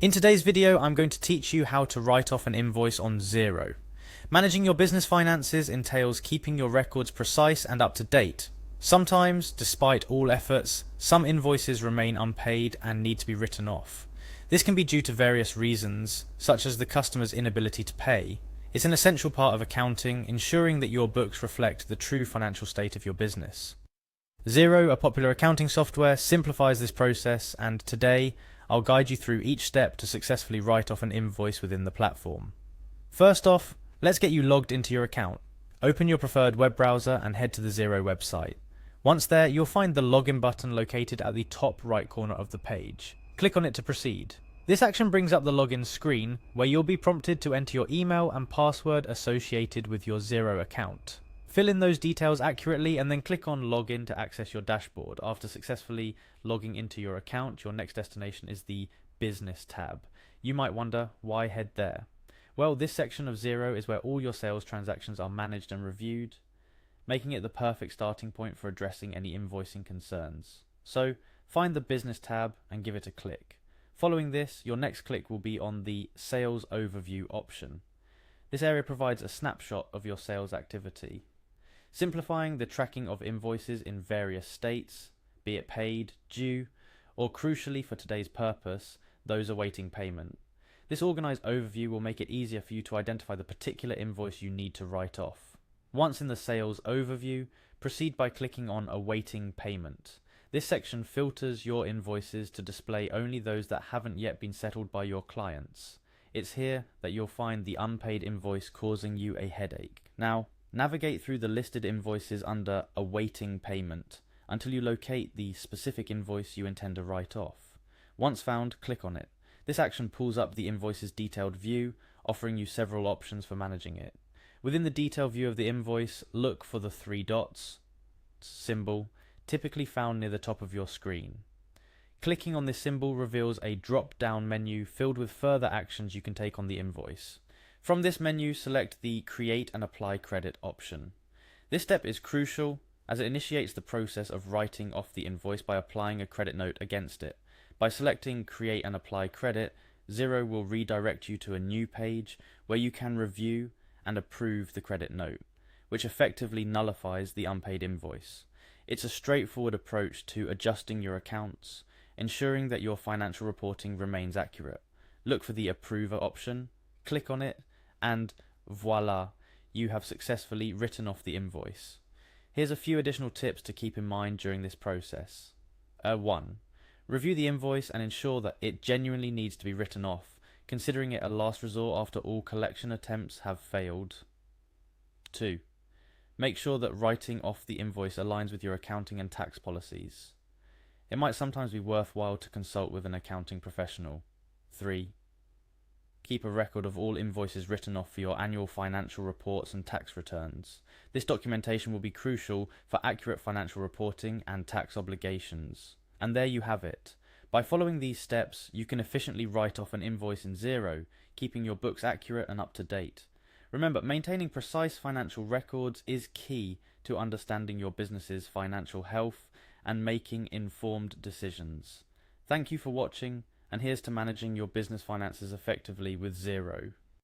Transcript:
In today's video, I'm going to teach you how to write off an invoice on Xero. Managing your business finances entails keeping your records precise and up to date. Sometimes, despite all efforts, some invoices remain unpaid and need to be written off. This can be due to various reasons, such as the customer's inability to pay. It's an essential part of accounting, ensuring that your books reflect the true financial state of your business. Xero, a popular accounting software, simplifies this process, and today I'll guide you through each step to successfully write off an invoice within the platform. First off, let's get you logged into your account. Open your preferred web browser and head to the Xero website. Once there, you'll find the login button located at the top right corner of the page. Click on it to proceed. This action brings up the login screen, where you'll be prompted to enter your email and password associated with your Xero account. Fill in those details accurately and then click on Login to access your dashboard. After successfully logging into your account, your next destination is the Business tab. You might wonder, why head there? Well, this section of Xero is where all your sales transactions are managed and reviewed, making it the perfect starting point for addressing any invoicing concerns. So, find the Business tab and give it a click. Following this, your next click will be on the Sales Overview option. This area provides a snapshot of your sales activity, simplifying the tracking of invoices in various states, be it paid, due, or crucially for today's purpose, those awaiting payment. This organised overview will make it easier for you to identify the particular invoice you need to write off. Once in the sales overview, proceed by clicking on Awaiting Payment. This section filters your invoices to display only those that haven't yet been settled by your clients. It's here that you'll find the unpaid invoice causing you a headache. Now, navigate through the listed invoices under Awaiting Payment until you locate the specific invoice you intend to write off. Once found, click on it. This action pulls up the invoice's detailed view, offering you several options for managing it. Within the detailed view of the invoice, look for the three dots symbol, typically found near the top of your screen. Clicking on this symbol reveals a drop-down menu filled with further actions you can take on the invoice. From this menu, select the Create and Apply Credit option. This step is crucial as it initiates the process of writing off the invoice by applying a credit note against it. By selecting Create and Apply Credit, Xero will redirect you to a new page where you can review and approve the credit note, which effectively nullifies the unpaid invoice. It's a straightforward approach to adjusting your accounts, ensuring that your financial reporting remains accurate. Look for the Approver option, click on it, and voila, you have successfully written off the invoice. Here's a few additional tips to keep in mind during this process. 1. Review the invoice and ensure that it genuinely needs to be written off, considering it a last resort after all collection attempts have failed. 2. Make sure that writing off the invoice aligns with your accounting and tax policies. It might sometimes be worthwhile to consult with an accounting professional. 3. Keep a record of all invoices written off for your annual financial reports and tax returns. This documentation will be crucial for accurate financial reporting and tax obligations. And there you have it. By following these steps, you can efficiently write off an invoice in Xero, keeping your books accurate and up to date. Remember, maintaining precise financial records is key to understanding your business's financial health and making informed decisions. Thank you for watching, and here's to managing your business finances effectively with Xero.